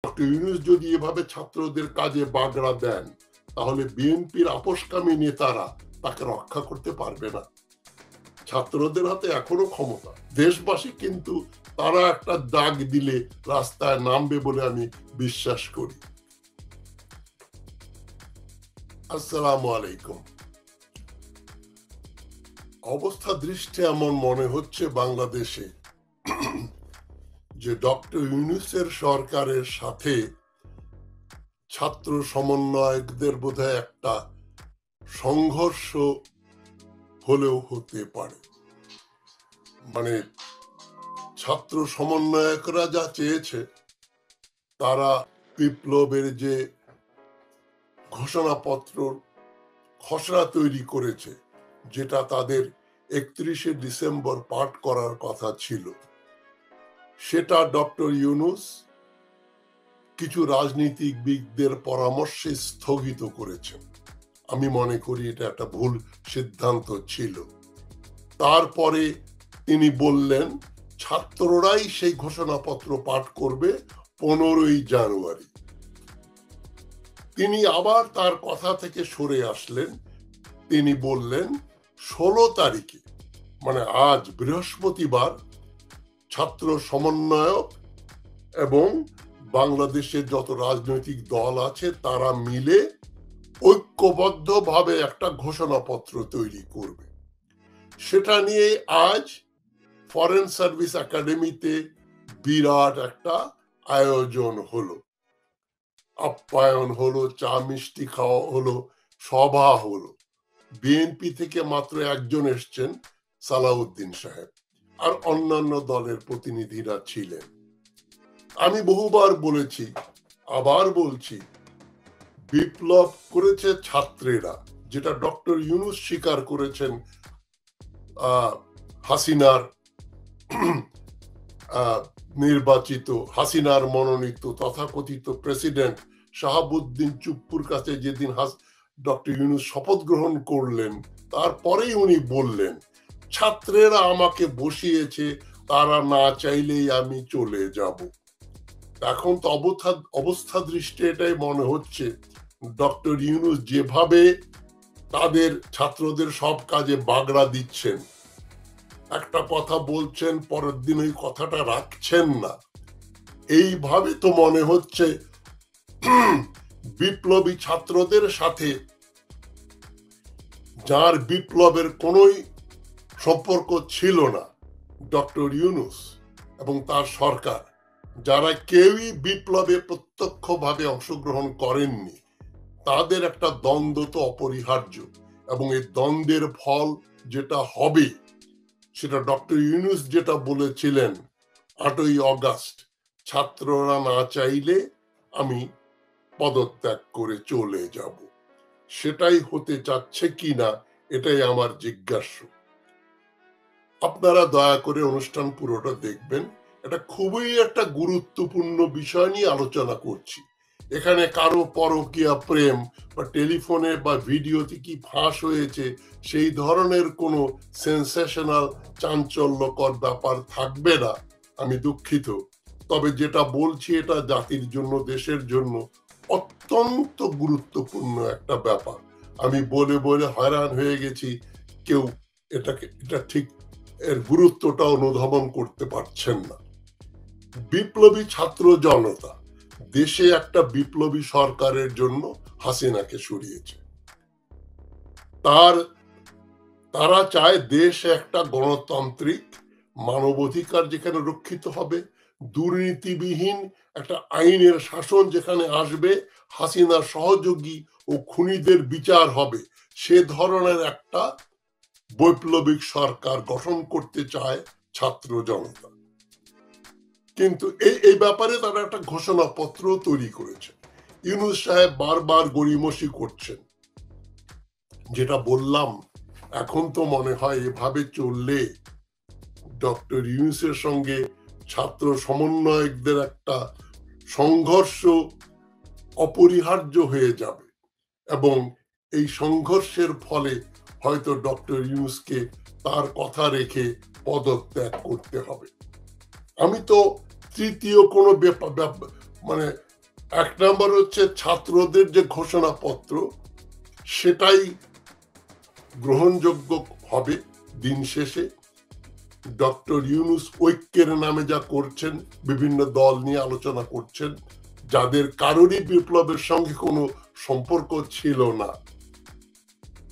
Doctor Yunus যদি এভাবে ছাত্রদের কাজে বাগড়া দেন, তাহলে বিএনপির আপোষকামী নেতারা তাকে রক্ষা করতে পারবে না। ছাত্রদের হাতে এখনো ক্ষমতা, দেশবাসী কিন্তু তারা একটা ডাক দিলে রাস্তায় নামবে বলে আমি বিশ্বাস করি। আসসালামু আলাইকুম। অবস্থা দৃষ্টে এমন মনে হচ্ছে বাংলাদেশে যে ডক্টর ইউনূসের সরকারের সাথে ছাত্র সমন্বয়কদের বোধহয় একটা সংঘর্ষ হলেও হতে পারে। মানে ছাত্র সমন্বয়করা যা চেয়েছে, তারা বিপ্লবের যে ঘোষণাপত্র খসড়া তৈরি করেছে, যেটা তাদের 31শে ডিসেম্বর পাঠ করার কথা ছিল, সেটা ডক্টর ইউনূস কিছু রাজনীতিবিদদের পরামর্শে স্থগিত করেছেন। আমি মনে করি এটা একটা ভুল সিদ্ধান্ত ছিল। তারপরে তিনি বললেন ছাত্ররাই সেই ঘোষণাপত্র পাঠ করবে 15ই জানুয়ারি। তিনি আবার তার কথা থেকে সরে আসলেন। তিনি বললেন 16 তারিখে, মানে আজ বৃহস্পতিবার, ছাত্র সমন্বয়ক এবং বাংলাদেশের যত রাজনৈতিক দল আছে তারা মিলে ঐক্যবদ্ধভাবে একটা ঘোষণাপত্র তৈরি করবে। সেটা নিয়ে আজ ফরেন সার্ভিস একাডেমিতে বিরাট একটা আয়োজন হলো, আপ্যায়ন হলো, চা মিষ্টি খাওয়া হলো, সভা হলো। বিএনপি থেকে মাত্র একজন এসছেন, সালাউদ্দিন সাহেব, আর অন্যান্য দলের প্রতিনিধিরা ছিলেন। আমি বহুবার বলেছি, আবার বলছি, বিপ্লব করেছে ছাত্রেরা, যেটা ডক্টর ইউনূস স্বীকার করেছেন। হাসিনার নির্বাচিত, হাসিনার মনোনীত তথাকথিত প্রেসিডেন্ট শাহাবুদ্দিন চুপ্পুর কাছে যেদিন ডক্টর ইউনূস শপথ গ্রহণ করলেন, তারপরেই উনি বললেন ছাত্রেরা আমাকে বসিয়েছে, তারা না চাইলেই আমি চলে যাব। এখন তো অবস্থা দৃষ্টে এটাই মনে হচ্ছে, ডক্টর ইউনূস যেভাবে তাদের ছাত্রদের সব কাজে বাগড়া দিচ্ছেন, একটা কথা বলছেন, পরের দিন ওই কথাটা রাখছেন না, এইভাবে তো মনে হচ্ছে বিপ্লবী ছাত্রদের সাথে, যার বিপ্লবের কোনোই সম্পর্ক ছিল না, ডক্টর ইউনূস এবং তার সরকার, যারা কেউই বিপ্লবে প্রত্যক্ষভাবে অংশগ্রহণ করেননি, তাদের একটা দ্বন্দ্ব তো অপরিহার্য। এবং এই দ্বন্দ্বের ফল যেটা হবে, সেটা ডক্টর ইউনূস যেটা বলেছিলেন 8ই অগাস্ট, ছাত্ররা না চাইলে আমি পদত্যাগ করে চলে যাব, সেটাই হতে চাচ্ছে কিনা এটাই আমার জিজ্ঞাসা। আপনারা দয়া করে অনুষ্ঠান পুরোটা দেখবেন। এটা খুবই একটা গুরুত্বপূর্ণ বিষয় নিয়ে আলোচনা করছি। এখানে কারো পরকীয়া প্রেম বা টেলিফোনে বা ভিডিওতে কি ফাঁস হয়েছে সেই ধরনের কোনো সেন্সেশনাল চাঞ্চল্যকর ব্যাপার থাকবে না, আমি দুঃখিত। তবে যেটা বলছি এটা জাতির জন্য, দেশের জন্য অত্যন্ত গুরুত্বপূর্ণ একটা ব্যাপার। আমি বলে বলে হয়রান হয়ে গেছি, কেউ এটা ঠিক এর গুরুত্বটা অনুধাবন করতে পারছেন না। বিপ্লবী ছাত্র জনতা দেশে একটা বিপ্লবী সরকারের জন্য হাসিনাকে সরিয়েছে। তারা চায় দেশে একটা গণতান্ত্রিক মানবাধিকার যেখানে রক্ষিত হবে, দুর্নীতিবিহীন একটা আইনের শাসন যেখানে আসবে, হাসিনার সহযোগী ও খুনিদের বিচার হবে, সে ধরনের একটা বৈপ্লবিক সরকার গঠন করতে চায় ছাত্র জনতা। কিন্তু এই ব্যাপারে তারা একটা ঘোষণাপত্র তৈরি করেছে। ইউনূস সাহেব বারবার গড়িমসি করছেন। যেটা বললাম, এখন তো মনে হয় এভাবে চললে ডক্টর ইউনূসের সঙ্গে ছাত্র সমন্বয়কদের একটা সংঘর্ষ অপরিহার্য হয়ে যাবে, এবং এই সংঘর্ষের ফলে হয়তো ডক্টর ইউনূসকে তার কথা রেখে পদত্যাগ করতে হবে। আমি তো তৃতীয় কোনো এক নম্বর হচ্ছে ছাত্রদের যে ঘোষণাপত্র সেটাই গ্রহণযোগ্য হবে দিন শেষে। ডক্টর ইউনূস ঐক্যের নামে যা করছেন, বিভিন্ন দল নিয়ে আলোচনা করছেন, যাদের কারোরই বিপ্লবের সঙ্গে কোনো সম্পর্ক ছিল না।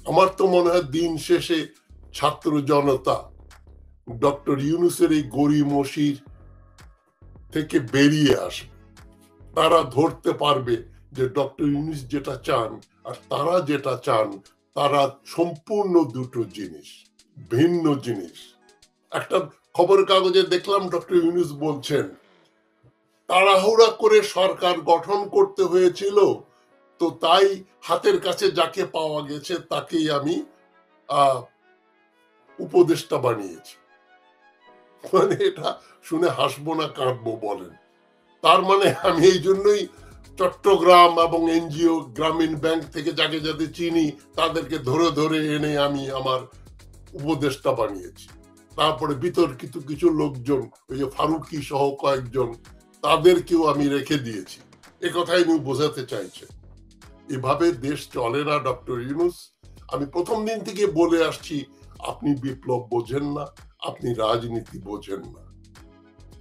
আমার তো মনে হয় দিন শেষে ছাত্র জনতা ডক্টর ইউনূসের এই গড়িমসির থেকে বেরিয়ে আসবে। তারা ধরতে পারবে যে ডক্টর ইউনূস যেটা চান আর তারা যেটা চান তারা সম্পূর্ণ দুটো জিনিস, ভিন্ন জিনিস। একটা খবরের কাগজে দেখলাম ডক্টর ইউনূস বলছেন তাড়াহুড়া করে সরকার গঠন করতে হয়েছিল, তো তাই হাতের কাছে যাকে পাওয়া গেছে তাকেই আমি উপদেষ্টা বানিয়েছি। মানে এটা শুনে হাসবো না কাঁদবো বলেন? তার মানে আমি এই জন্যই চট্টগ্রাম এবং এনজিও গ্রামীণ ব্যাংক থেকে যাকে যাদের চিনি তাদেরকে ধরে ধরে এনে আমি আমার উপদেষ্টা বানিয়েছি। তারপরে বিতর্কিত কিছু লোকজন, ওই যে ফারুকি সহ কয়েকজন, তাদেরকেও আমি রেখে দিয়েছি। এ কথাই আমি বোঝাতে চাইছি। এভাবে দেশ চলে না ডক্টর ইউনূস। আমি প্রথম দিন থেকে বলে আসছি আপনি বিপ্লব বোঝেন না, আপনি রাজনীতি বোঝেন না।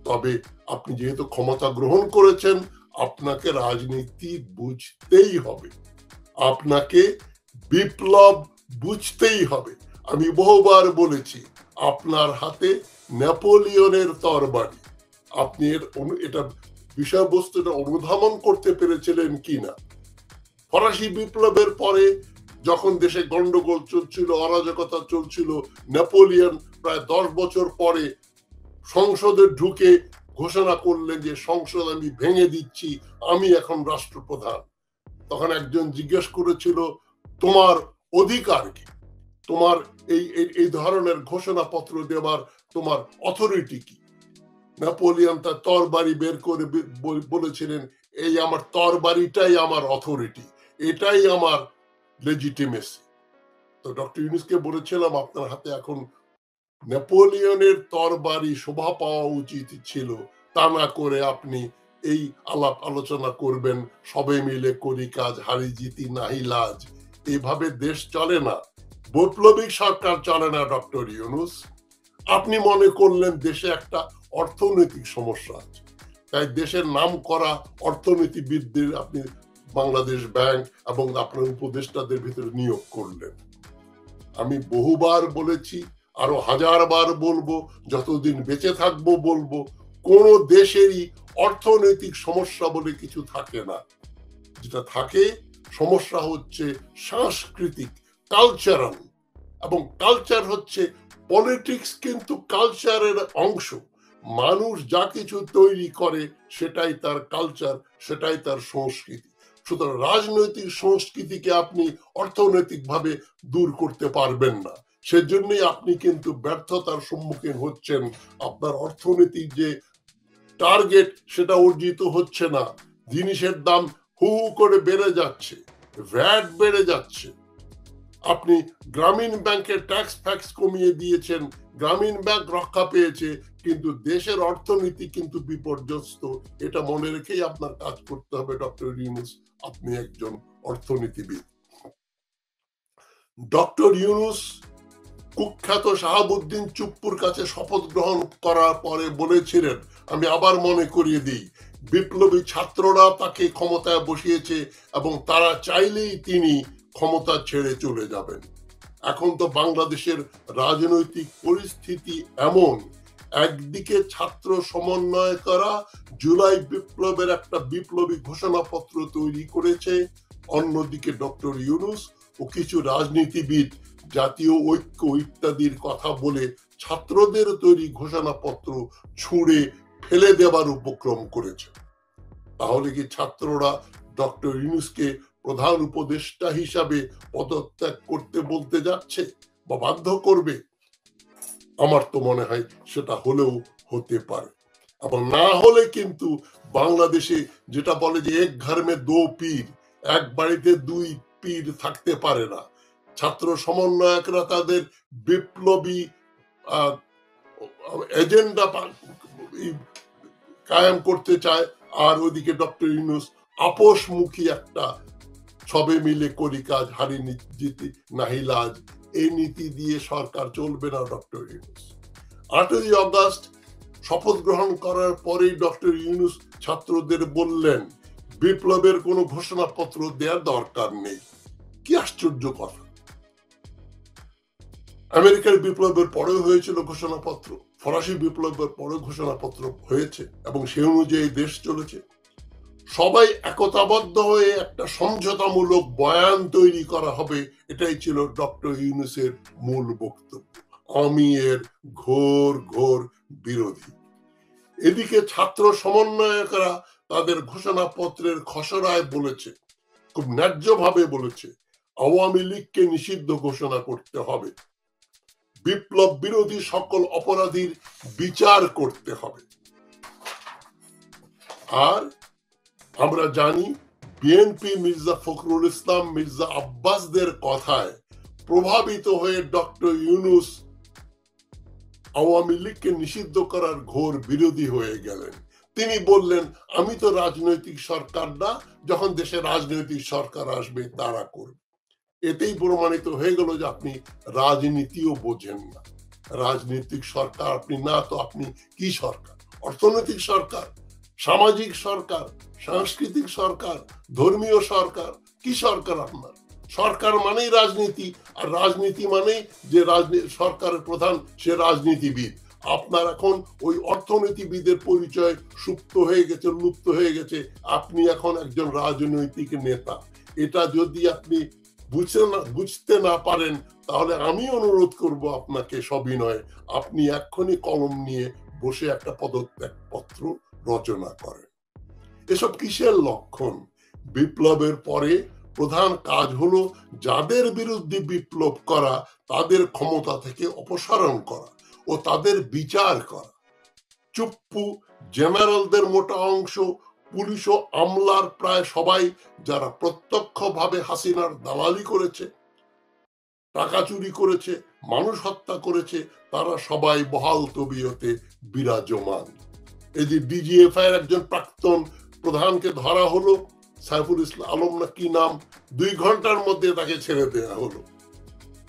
তবে আপনি যেহেতু ক্ষমতা গ্রহণ করেছেন আপনাকে রাজনীতি বুঝতেই হবে, আপনাকে বিপ্লব বুঝতেই হবে। আমি বহুবার বলেছি আপনার হাতে নেপোলিয়নের তরবারি। আপনি এটা বিষয়বস্তুটা অনুধাবন করতে পেরেছিলেন কিনা? ফরাসি বিপ্লবের পরে যখন দেশে গন্ডগোল চলছিল, অরাজকতা চলছিল, নেপোলিয়ন প্রায় 10 বছর পরে সংসদে ঢুকে ঘোষণা করলেন যে সংসদ আমি ভেঙে দিচ্ছি, আমি এখন রাষ্ট্রপ্রধান। তখন একজন জিজ্ঞেস করেছিল তোমার অধিকার কি, তোমার এই ধরনের ঘোষণাপত্র দেওয়ার তোমার অথরিটি কি? নেপোলিয়ন তার তরবারি বের করে বলেছিলেন এই আমার তরবারিটাই আমার অথরিটি, এটাই আমার লেজিটিমেসি। তো ডক্টর ইউনূসকে বলেছিলাম আপনার হাতে এখন নেপোলিয়নের তরবারি শোভা পাওয়া উচিত ছিল, তা না করে আপনি এই আলাপ আলোচনা করবেন সবে মিলে করি কাজ হারি জিতি নাহি লাজ। এইভাবে দেশ চলে না, বৈপ্লবিক সরকার চলে না ডক্টর ইউনূস। আপনি মনে করলেন দেশে একটা অর্থনৈতিক সমস্যা আছে, তাই দেশের নাম করা অর্থনীতিবিদদের আপনি বাংলাদেশ ব্যাংক এবং আপনার উপদেষ্টাদের ভিতরে নিয়োগ করলেন। আমি বহুবার বলেছি, আরো হাজারবার বলবো, যতদিন বেঁচে থাকবো বলবো, কোন দেশেরই অর্থনৈতিক সমস্যা বলে কিছু থাকে না। যেটা থাকে সমস্যা হচ্ছে সাংস্কৃতিক, কালচারাল। এবং কালচার হচ্ছে পলিটিক্স কিন্তু কালচারের অংশ। মানুষ যা কিছু তৈরি করে সেটাই তার কালচার, সেটাই তার সংস্কৃতি। সুতরাং রাজনৈতিক সংস্কৃতিকে আপনি অর্থনৈতিকভাবে দূর করতে পারবেন না। সেজন্যই আপনি কিন্তু ব্যর্থতার সম্মুখীন হচ্ছেন। আপনার অর্থনৈতিক যে টার্গেট সেটা অর্জিত হচ্ছে না, জিনিসের দাম হু হু করে বেড়ে যাচ্ছে, ভ্যাট বেড়ে যাচ্ছে। আপনি গ্রামীণ ব্যাংকের ট্যাক্স ফ্যাক্স কমিয়ে দিয়েছেন, গ্রামীণ ব্যাংক রক্ষা পেয়েছে, কিন্তু দেশের অর্থনীতি কিন্তু বিপর্যস্ত। এটা মনে রেখেই আপনার কাজ করতে হবে ডক্টর ইউনূস। আপনি একজন অর্থনীতিবিদ। ডক্টর ইউনূস কুখ্যাত শাহাবুদ্দিন চুপ্পুর কাছে শপথ গ্রহণ করার পরে বলেছিলেন, আমি আবার মনে করিয়ে দিই, বিপ্লবী ছাত্ররা তাকে ক্ষমতায় বসিয়েছে এবং তারা চাইলেই তিনি ক্ষমতা ছেড়ে চলে যাবেন। এখন তো বাংলাদেশের রাজনৈতিক পরিস্থিতি এমন, একদিকে ছাত্র সমন্বয়করা জুলাই বিপ্লবের একটা বিপ্লবী ঘোষণাপত্র তৈরি করেছে, অন্যদিকে ডক্টর ইউনূস ও কিছু রাজনীতিবিদ জাতীয় ঐক্য ইত্যাদির কথা বলে ছাত্রদের তৈরি ঘোষণাপত্র ছুঁড়ে ফেলে দেবার উপক্রম করেছে। তাহলে কি ছাত্ররা ডক্টর ইউনূসকে প্রধান উপদেষ্টা হিসাবে পদত্যাগ করতে বলতে যাচ্ছে বা বাধ্য করবে? আমার তো মনে হয় সেটা হলেও হতে পারে। এবং না হলে কিন্তু বাংলাদেশে যেটা বলে যে এক ঘর মে দো পীর, এক বাড়িতে দুই পীর থাকতে পারে না। ছাত্র সমন্বয়করা তাদের বিপ্লবী এজেন্ডা কায়েম করতে চায়, আর ওদিকে ডক্টর ইউনূস আপোষমুখী একটা সবে মিলে করি কাজ হারি জিতি নাহি লাজ, এই নীতি দিয়ে সরকার চলবে না ডক্টর ইউনূস। 8ই অগস্ট শপথ গ্রহণ করার পরেই ডক্টর ইউনূস ছাত্রদের বললেন বিপ্লবের কোনো ঘোষণাপত্র দেওয়ার দরকার নেই। কি আশ্চর্য কথা! আমেরিকার বিপ্লবের পরেও হয়েছিল ঘোষণাপত্র, ফরাসি বিপ্লবের পরে ঘোষণাপত্র হয়েছে এবং সে অনুযায়ী দেশ চলেছে। সবাই একতাবদ্ধ হয়ে একটা সমঝোতামূলক বয়ান তৈরি করা হবে, এটাই ছিল ডক্টর ইউনূসের মূল বক্তব্য। আমি এর ঘোর ঘোর বিরোধী। এদিকে ছাত্র সমন্বয়করা তাদের ঘোষণাপত্রের খসড়ায় বলেছে, খুব ন্যায্যভাবে বলেছে, আওয়ামী লীগকে নিষিদ্ধ ঘোষণা করতে হবে, বিপ্লব বিরোধী সকল অপরাধীর বিচার করতে হবে। আর আমরা জানি বিএনপি মির্জা ফখরুল ইসলাম, মির্জা আব্বাসদের কথায় প্রভাবিত হয়ে ডক্টর ইউনূস আওয়ামী লীগকে নিষিদ্ধ করার ঘোর বিরোধী হয়ে গেলেন। তিনি বললেন আমি তো রাজনৈতিক সরকার না, যখন দেশে রাজনৈতিক সরকার আসবে তারা করবে। এতেই প্রমাণিত হয়ে গেল যে আপনি রাজনীতিও বোঝেন না। রাজনৈতিক সরকার আপনি না, তো আপনি কি সরকার? অর্থনৈতিক সরকার, সামাজিক সরকার, সাংস্কৃতিক সরকার, ধর্মীয় সরকার, কি সরকার আপনার? সরকার মানেই রাজনীতি, আর রাজনীতি মানেই যে সরকারের প্রধান সে রাজনীতিবিদ। আপনার এখন ওই অর্থনীতিবিদের পরিচয় সুপ্ত হয়ে গেছে, লুপ্ত হয়ে গেছে। আপনি এখন একজন রাজনৈতিক নেতা। এটা যদি আপনি বুঝতে না পারেন, তাহলে আমি অনুরোধ করব আপনাকে সবিনয়ে, আপনি এক্ষুনি কলম নিয়ে বসে একটা পদত্যাগ পত্র রচনা করেন। এসব কিসের লক্ষণ? বিপ্লবের পরে প্রধান কাজ হলো যাদের বিরুদ্ধে বিপ্লব করা তাদের ক্ষমতা থেকে অপসারণ করা ও তাদের বিচার করা। চুপ্পু জেনারেলদের মোটা অংশ, পুলিশ ও আমলার প্রায় সবাই যারা প্রত্যক্ষভাবে হাসিনার দালালি করেছে, টাকা চুরি করেছে, মানুষ হত্যা করেছে, তারা সবাই বহাল তবিয়তে বিরাজমান। এই যে ডিজিএফআই এর একজন প্রাক্তন প্রধানকে ধরা হলো, সাইফুল ইসলাম আলম না কি নাম, 2 ঘন্টার মধ্যে তাকে ছেড়ে দেওয়া হলো।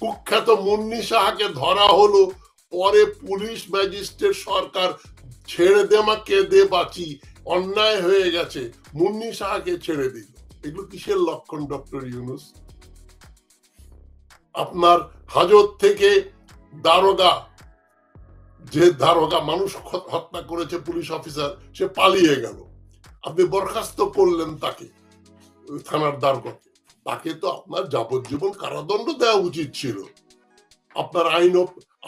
কুখ্যাত মুন্নি সাহাকে ধরা হলো, পরে পুলিশ ম্যাজিস্ট্রেট সরকার ছেড়ে দে মা কে দে বাঁচি, অন্যায় হয়ে গেছে, মুন্নি সাহাকে ছেড়ে দিল। এগুলো কিসের লক্ষণ ডক্টর ইউনূস? আপনার হাজত থেকে দারোগা, যে দারোগা মানুষ হত্যা করেছে, পুলিশ অফিসার, সে পালিয়ে গেল, আপনি বরখাস্ত করলেন তাকে, থানার দারোগাকে। তাকে তো আপনার যাবজ্জীবন কারাদণ্ড দেওয়া উচিত ছিল। আপনার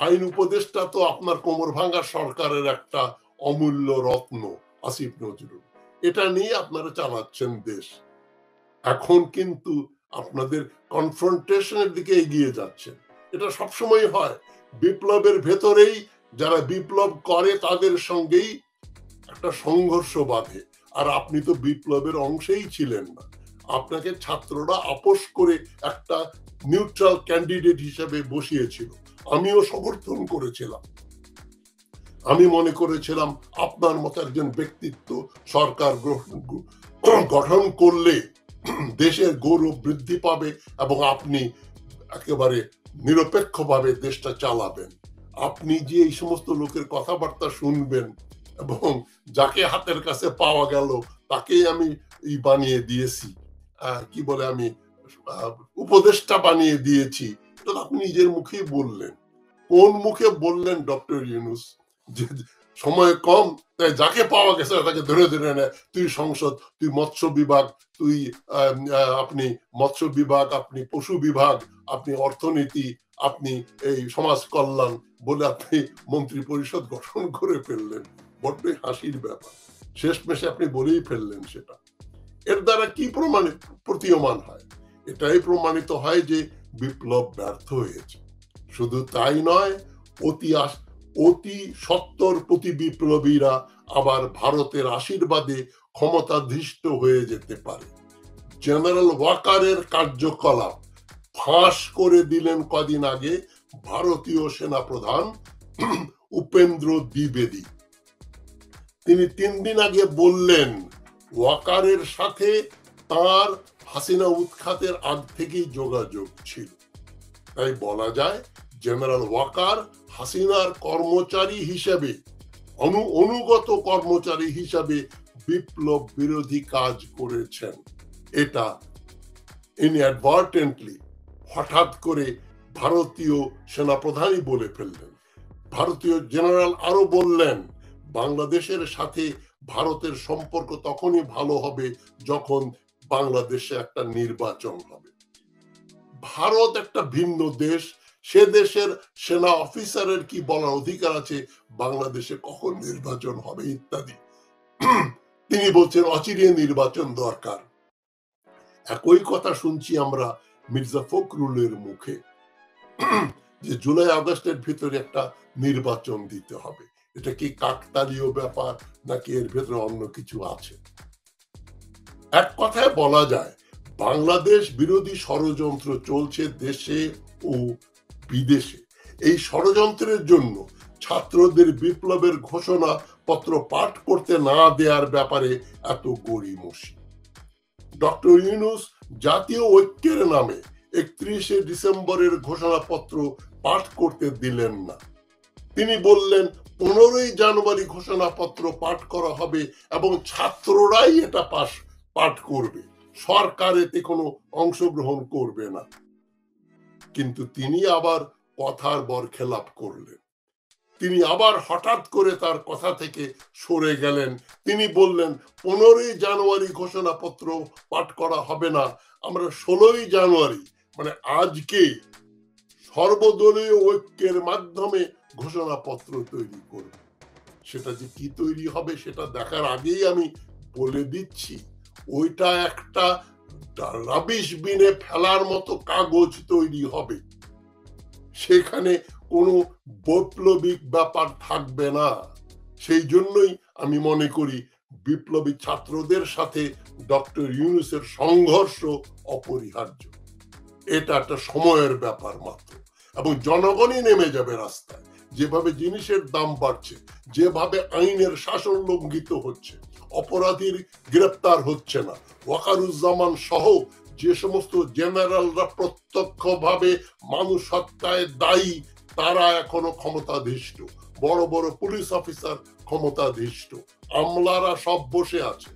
আইন উপদেষ্টা তো আপনার কোমর ভাঙা সরকারের একটা অমূল্য রত্ন, আসিফ নজরুল। এটা নিয়ে আপনারা চালাচ্ছেন দেশ। এখন কিন্তু আপনাদের কনফ্রন্টেশনের দিকে এগিয়ে যাচ্ছেন। এটা সবসময় হয়, বিপ্লবের ভেতরেই যারা বিপ্লব করে তাদের সঙ্গেই একটা সংঘর্ষ বাধে। আর আপনি তো বিপ্লবের অংশেই ছিলেন না, আপনাকে ছাত্ররা আপোষ করে একটা নিউট্রাল ক্যান্ডিডেট হিসেবে বসিয়েছিল, আমিও সমর্থন করেছিলাম। আমি মনে করেছিলাম আপনার মতো একজন ব্যক্তিত্ব সরকার গঠন করলে দেশের গৌরব বৃদ্ধি পাবে এবং আপনি একেবারে নিরপেক্ষভাবে দেশটা চালাবেন। আপনি যে এই সমস্ত লোকের কথাবার্তা শুনবেন এবং যাকে হাতের কাছে পাওয়া গেল তাকেই আমি বানিয়ে দিয়েছি, কি বলে, আমি উপদেষ্টা বানিয়ে দিয়েছি, এটা আপনি নিজের মুখেই বললেন। কোন মুখে বললেন ডক্টর ইউনূস? যে সময় কম তাই যাকে পাওয়া গেছে তাকে ধরে ধরে নেয়, তুই সংসদ, তুই মৎস্য বিভাগ, তুই আপনি মৎস্য বিভাগ, আপনি পশু বিভাগ, আপনি অর্থনীতি, আপনি এই সমাজ কল্যাণ বলে আপনি মন্ত্রী পরিষদ গঠন করে ফেললেন। বড্ডই হাসির ব্যাপার। শেষমেশে আপনি বলেই ফেললেন সেটা। এর দ্বারা কি প্রতীয়মান হয়? এটাই প্রমাণিত হয় যে বিপ্লব ব্যর্থ হয়েছে। শুধু তাই নয়, অতি সত্বর প্রতি বিপ্লবীরা আবার ভারতের আশীর্বাদে ক্ষমতাধৃষ্ট হয়ে যেতে পারে। জেনারেল ওয়াকারের কার্যকলাপ ফাঁস করে দিলেন কদিন আগে ভারতীয় সেনাপ্রধান উপেন্দ্র দ্বিবেদী। তিনি 3 দিন আগে বললেন ওয়াকারের সাথে তার হাসিনা উৎখাতের আগ থেকেই যোগাযোগ ছিল। তাই বলা যায় জেনারেল ওয়াকার হাসিনার কর্মচারী হিসেবে, অনুগত কর্মচারী হিসাবে বিপ্লব বিরোধী কাজ করেছেন। এটা ইনঅ্যাডভার্টেন্টলি হঠাৎ করে ভারতীয় সেনাপ্রধানই বলে ফেললেন। ভারতীয় জেনারেল আরো বললেন, বাংলাদেশের সাথে ভারতের সম্পর্ক তখনই ভালো হবে যখন বাংলাদেশে একটা নির্বাচন হবে। ভারত একটা ভিন্ন দেশ, সে দেশের সেনা অফিসারের কি বলার অধিকার আছে বাংলাদেশে কখন নির্বাচন হবে ইত্যাদি। তিনি বলছেন অচিরে নির্বাচন দরকার। একই কথা শুনছি আমরা মির্জা ফখরুলের মুখে, যে জুলাই আগস্টের ভিতরে একটা নির্বাচন দিতে হবে। এটা কি কাকতালীয় ব্যাপার নাকি এর ভেতরে অন্য কিছু আছে? এক কথায় বলা যায় বাংলাদেশ বিরোধী ষড়যন্ত্র চলছে দেশে ও বিদেশে। এই ষড়যন্ত্রের জন্য ছাত্রদের বিপ্লবের ঘোষণা পত্র পাঠ করতে না দেওয়ার ব্যাপারে এত গড়িমসি। ডক্টর ইউনূস জাতীয় ঐক্যের নামে 31শে ডিসেম্বরের ঘোষণাপত্র পাঠ করতে দিলেন না। তিনি বললেন 15ই জানুয়ারি ঘোষণাপত্র পাঠ করা হবে এবং ছাত্ররাই এটা পাঠ করবে, সরকার এতে কোনো অংশগ্রহণ করবে না। কিন্তু তিনি আবার কথার বরখেলাপ করলেন। তিনি আবার হঠাৎ করে তার কথা থেকে সরে গেলেন। তিনি বললেন 15ই জানুয়ারি ঘোষণাপত্র পাঠ করা হবে না, আমরা 16ই জানুয়ারি মানে আজকে সর্বদলীয় ঐক্যের মাধ্যমে ঘোষণাপত্র তৈরি করব। সেটা যে কি তৈরি হবে সেটা দেখার আগেই আমি বলে দিচ্ছি, ওইটা একটা রাবিশ বিনে ফেলার মতো কাগজ তৈরি হবে। সেখানে কোনো বৈপ্লবিক ব্যাপার থাকবে না। সেই জন্যই আমি মনে করি বিপ্লবী ছাত্রদের সাথে ডক্টর ইউনূসের সংঘর্ষ অপরিহার্য। এটা একটা সময়ের ব্যাপার মাত্র, এবং জনগণই নেমে যাবে রাস্তায়। যেভাবে জিনিসের দাম বাড়ছে, যেভাবে আইনের শাসন লঙ্ঘিত হচ্ছে, অপরাধীর গ্রেপ্তার হচ্ছে না, ওয়াকারুজ্জামান সহ যে সমস্ত জেনারেলরা প্রত্যক্ষভাবে মানুষ হত্যায় দায়ী তারা এখনো ক্ষমতাধীষ্ট, বড় বড় পুলিশ অফিসার ক্ষমতাধীষ্ট, আমলারা সব বসে আছে,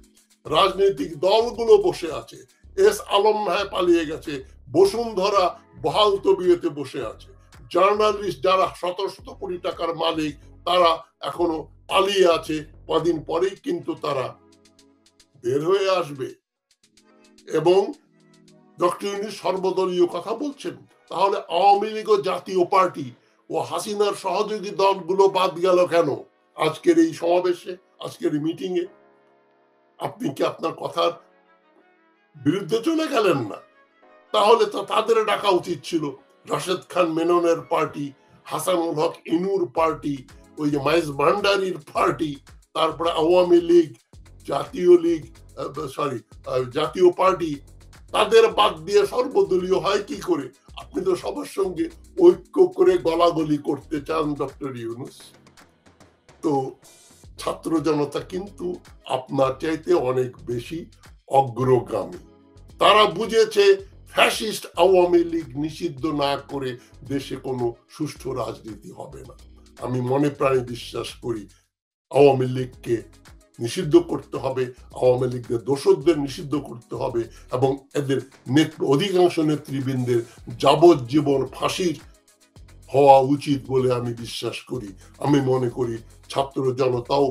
রাজনৈতিক দলগুলো বসে আছে, এস আলম ভাই পালিয়ে গেছে, বসুন্ধরা বহাল তবিয়তে বসে আছে, জার্নালিস্ট যারা শত শত কোটি টাকার মালিক তারা এখনো পালিয়ে আছে। কদিন পরেই কিন্তু তারা বের হয়ে আসবে। এবং ডক্টর ইউনূস সর্বদলীয় কথা বলছেন, তাহলে আওয়ামী লীগ ও জাতীয় পার্টি ও হাসিনার সহযোগী দলগুলো বাদ গেল কেন আজকের এই সমাবেশে, আজকের এই মিটিং এ? আপনি কি আপনার কথার বিরুদ্ধে চলে গেলেন না? তাহলে তো তাদের ডাকা উচিত ছিল। রাশেদ খান মেননের পার্টি, হাসানুল হক ইনুর পার্টি, ওই যে মাইজ ভান্ডারির পার্টি, তারপরে আওয়ামী লীগ, জাতীয় পার্টি, তাদের বাদ দিয়ে সর্বদলীয় হয় কি করে? আপনি তো সবার সঙ্গে ঐক্য করে গলাগলি করতে চান ডক্টর ইউনূস। তো ছাত্র জনতা কিন্তু আপনার চাইতে অনেক বেশি অগ্রগামী। তারা বুঝেছে ফ্যাসিস্ট আওয়ামী লীগ নিষিদ্ধ না করে দেশে কোনো সুষ্ঠু রাজনীতি হবে না। আমি মনে প্রাণে বিশ্বাস করি আওয়ামী লীগকে নিষিদ্ধ করতে হবে, আওয়ামী লীগের দোষরদের নিষিদ্ধ করতে হবে, এবং এদের অধিকাংশ নেতৃবৃন্দের যাবজ্জীবন ফাঁসির হওয়া উচিত বলে আমি বিশ্বাস করি। আমি মনে করি ছাত্র জনতাও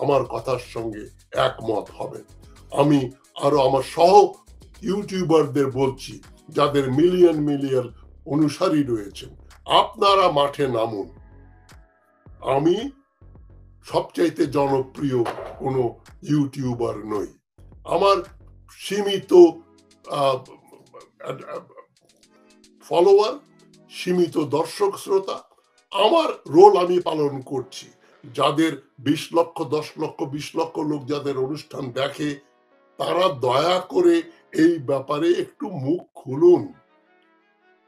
আমার কথার সঙ্গে একমত হবে। আমি আরো আমার সহ ইউটিউবারদের বলছি, যাদের মিলিয়ন মিলিয়ন অনুসারী রয়েছেন, আপনারা মাঠে নামুন। আমি সবচাইতে জনপ্রিয় কোনো ইউটিউবার নই, আমার সীমিত ফলোয়ার, সীমিত দর্শক শ্রোতা, আমার রোল আমি পালন করছি। যাদের 20 লক্ষ 10 লক্ষ 20 লক্ষ লোক যাদের অনুষ্ঠান দেখে, তারা দয়া করে এই ব্যাপারে একটু মুখ খুলুন।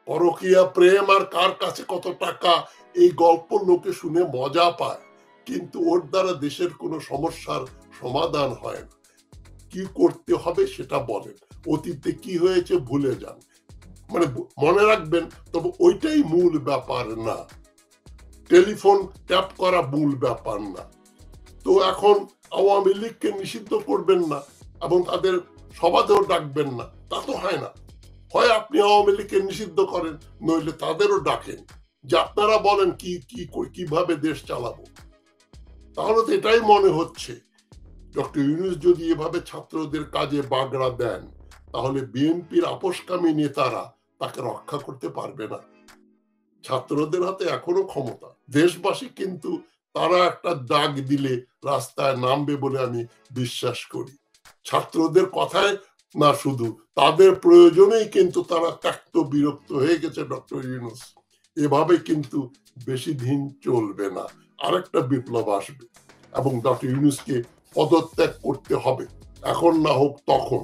পরকীয়া প্রেম আর কার কাছে কত টাকা, এই গল্প লোকে শুনে মজা পায়, কিন্তু ওর দ্বারা দেশের কোনো সমস্যার সমাধান হয় না। কি করতে হবে সেটা বলেন, অতীতে কি হয়েছে ভুলে যান, মানে মনে রাখবেন, তবে ওইটাই মূল ব্যাপার না, টেলিফোন ট্যাপ করা মূল ব্যাপার না। তো এখন আওয়ামী লীগকে নিষিদ্ধ করবেন না এবং তাদের সভাতেও ডাকবেন না, তা তো হয় না। হয় আপনি আওয়ামী লীগকে নিষিদ্ধ করেন, নইলে তাদেরও ডাকেন যে আপনারা বলেন কিভাবে দেশ চালাবো। তাহলে তো এটাই মনে হচ্ছে ডক্টর ইউনূস যদি এভাবে ছাত্রদের কাজে বাগড়া দেন, তাহলে বিএনপির আপোষকামী নেতারা তাকে রক্ষা করতে পারবে না। ছাত্রদের হাতে এখনো ক্ষমতা, দেশবাসী কিন্তু তারা একটা ডাক দিলে রাস্তায় নামবে বলে আমি বিশ্বাস করি। ছাত্রদের কথায় না, শুধু তাদের প্রয়োজনেই কিন্তু তারা ত্যক্ত বিরক্ত হয়ে গেছে ডক্টর ইউনূস। এভাবে কিন্তু বেশি দিন চলবে না, আরেকটা বিপ্লব আসবে এবং ডক্টর ইউনূসকে পদত্যাগ করতে হবে, এখন না হোক তখন।